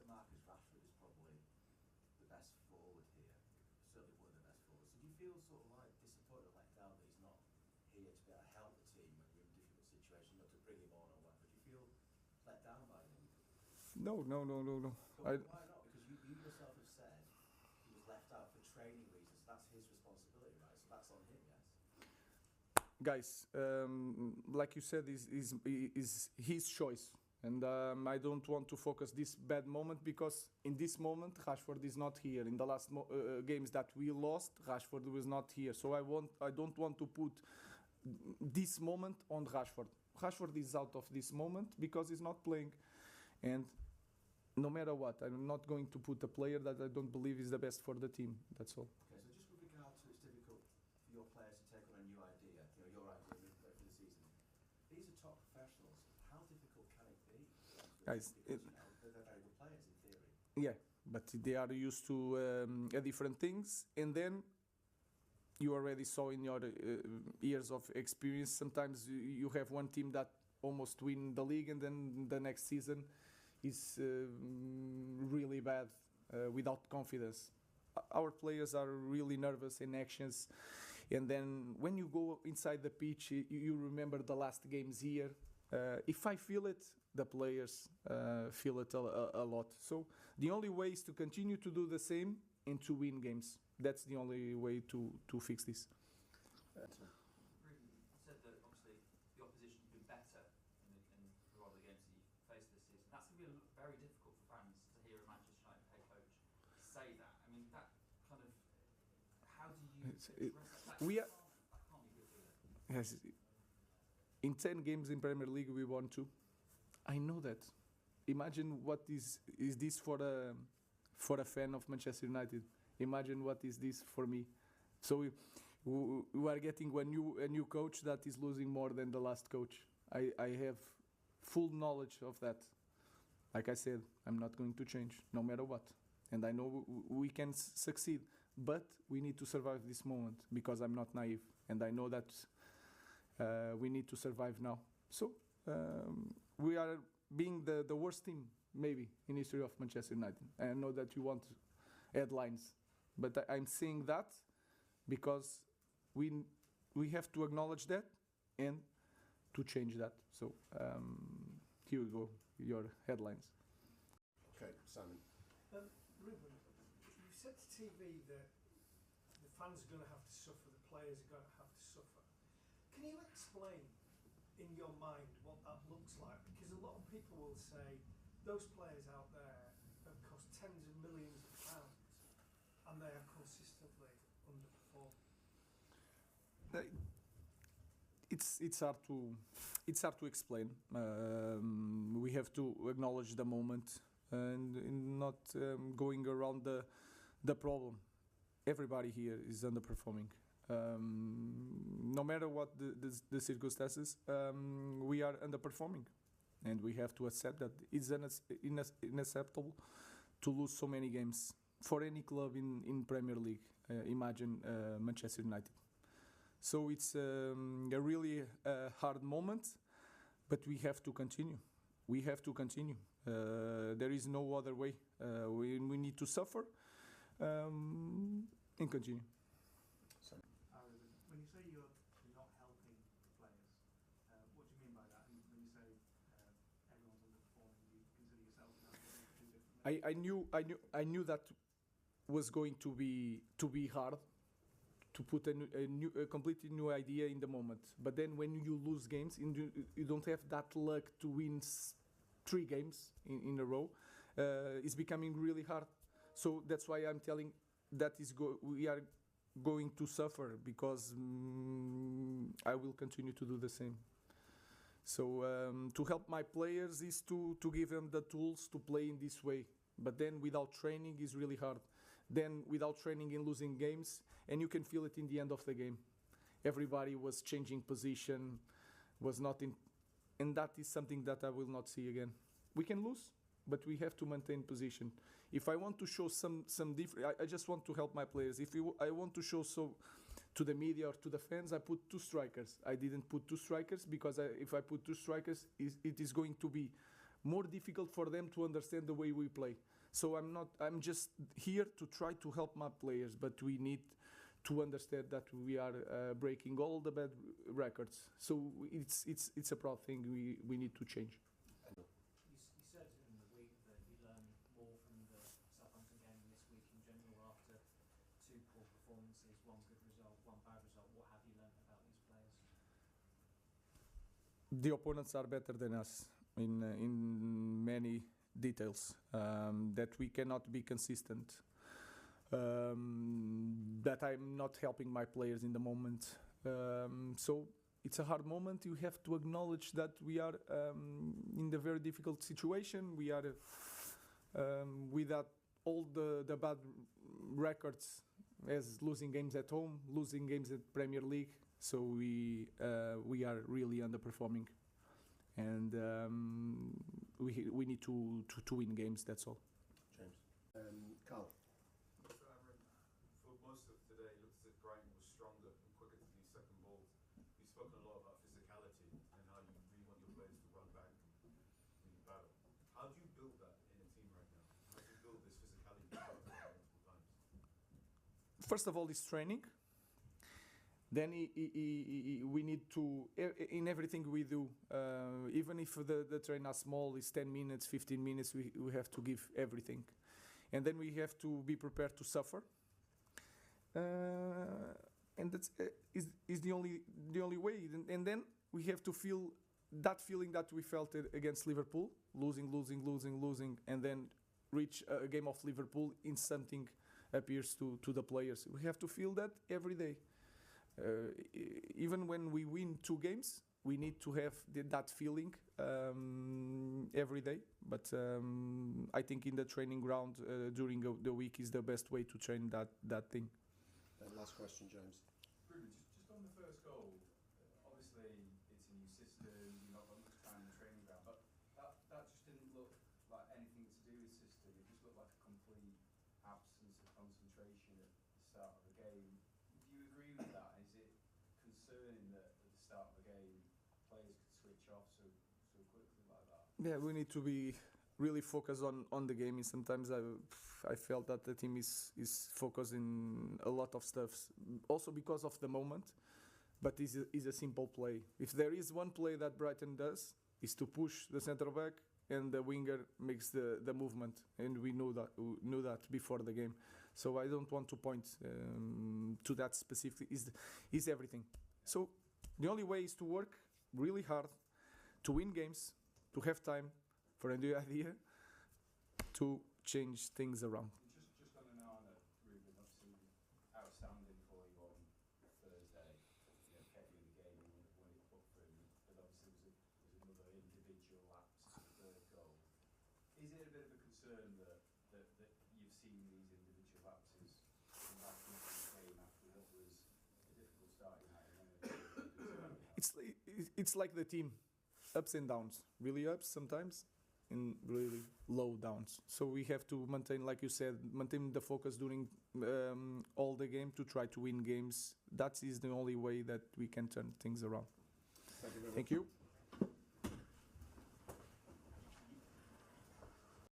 Marcus Rashford is probably the best forward here, certainly one of the best forwards. So do you feel sort of like disappointed, let down that he's not here to be able to help the team when you're in a difficult situation, not to bring him on or whatever? Do you feel let down by him? No. But why not? Because you yourself have said he was left out for training reasons. That's his responsibility, right? So that's on him, yes? Guys, like you said, is his choice. And I don't want to focus this bad moment because in this moment Rashford is not here. In the last games that we lost, Rashford was not here. So I don't want to put this moment on Rashford. Rashford is out of this moment because he's not playing. And no matter what, I'm not going to put a player that I don't believe is the best for the team. That's all. Okay, so just with regard to it's difficult for your players to take on a new idea, your idea midway through the season. These are top professionals. How difficult can it be? Guys, because they're very good players in theory. Yeah, but they are used to different things, and then you already saw in your years of experience. Sometimes you have one team that almost win the league, and then the next season is really bad without confidence. Our players are really nervous in actions, and then when you go inside the pitch, you remember the last games here. If I feel it, the players feel it a lot. So the only way is to continue to do the same and to win games. That's the only way to fix this. Rúben said that obviously the opposition has been better in a lot of the games that you've faced this season. That's going to be very difficult for fans to hear a Manchester United head coach say that. I mean, that kind of, how do you express that? That can't be good, is it? Yes, in 10 games in Premier League we won 2. I know that. Imagine what is this for a fan of Manchester United. Imagine what is this for me. So we are getting a new coach that is losing more than the last coach. I have full knowledge of that. Like I said, I'm not going to change no matter what. And I know we can succeed, but we need to survive this moment because I'm not naive. And I know that we need to survive now. So we are being the worst team maybe in history of Manchester United. I know that you want headlines, but I'm saying that because we have to acknowledge that and to change that. So here you go, your headlines. Okay, Simon. Rúben, you said to TV that the fans are going to have to suffer, the players are going to have to suffer. Can you explain in your mind what that looks like? Because a lot of people will say those players out there have cost tens of millions of pounds and they are consistently underperforming. It's hard to explain. We have to acknowledge the moment and not going around the problem. Everybody here is underperforming. No matter what the circumstances, we are underperforming, and we have to accept that it's unacceptable to lose so many games for any club in Premier League. Imagine Manchester United. So it's a really hard moment, but we have to continue. We have to continue. There is no other way. We need to suffer and continue. When you say you're not helping the players, what do you mean by that? And when you say everyone's underperforming, do you consider yourself now doing differently? I knew that was going to be hard to put a completely new idea in the moment. But then when you lose games, you don't have that luck to win 3 games in a row. It's becoming really hard. So that's why I'm telling that we are going to suffer because I will continue to do the same. So to help my players is to give them the tools to play in this way. But then without training is really hard. Then without training in losing games, and you can feel it in the end of the game. Everybody was changing position, was not in, and that is something that I will not see again. We can lose, but we have to maintain position. If I want to show some different, I just want to help my players. I want to show to the media or to the fans, I put 2 strikers. I didn't put 2 strikers because if I put 2 strikers, it is going to be more difficult for them to understand the way we play. So I'm just here to try to help my players, but we need to understand that we are breaking all the bad records. So it's a proud thing we need to change. You said in the week that you learned more from the Southampton game this week in general after 2 poor performances, 1 good result, 1 bad result. What have you learned about these players? The opponents are better than us in many details, that we cannot be consistent, that I'm not helping my players in the moment. So it's a hard moment. You have to acknowledge that we are in a very difficult situation. We are without all the bad records, as losing games at home, losing games at Premier League. So we are really underperforming, and we need to win games. That's all. James. Carl. Mr. Amorim, for most of today, it looks as if Brighton was stronger and quicker to these second balls. You've spoken a lot about physicality and how you really want your players to run back and really battle. How do you build that in a team right now? How do you build this physicality multiple times? First of all, is training. Then we need to, in everything we do, even if the train are small, is 10 minutes, 15 minutes, we have to give everything. And then we have to be prepared to suffer. And that's is the only way. And then we have to feel that feeling that we felt against Liverpool, losing, and then reach a game of Liverpool in something appears to the players. We have to feel that every day. Even when we win 2 games, we need to have that feeling every day. But I think in the training ground during the week is the best way to train that thing. Last question, James. Rúben, just on the first goal, obviously it's a new system, you've not got much time in the training ground, but that just didn't look like anything to do with system. It just looked like a complete absence of concentration at the start of the game. Do you agree with that? Is it concerning that at the start of the game players could switch off so quickly like that? Yeah, we need to be really focused on the game. And sometimes I felt that the team is focused in a lot of stuff, also because of the moment. But is a simple play. If there is one play that Brighton does, is to push the centre back and the winger makes the movement, and we knew that before the game. So I don't want to point to that specifically. Is everything. So the only way is to work really hard to win games, to have time for a new idea, to change things around. Just on Onana, Rúben, obviously outstanding for you on Thursday. Kept you in the game and won it up for him. But obviously was another individual lapse to the 3rd goal. Is it a bit of a concern that you've seen these individual lapses come back into the game after what was a difficult starting out and then a good starting out? It's like the team, ups and downs, really ups sometimes, and really low downs. So we have to maintain, like you said, maintain the focus during all the game to try to win games. That is the only way that we can turn things around. Thank you very much. Thank you.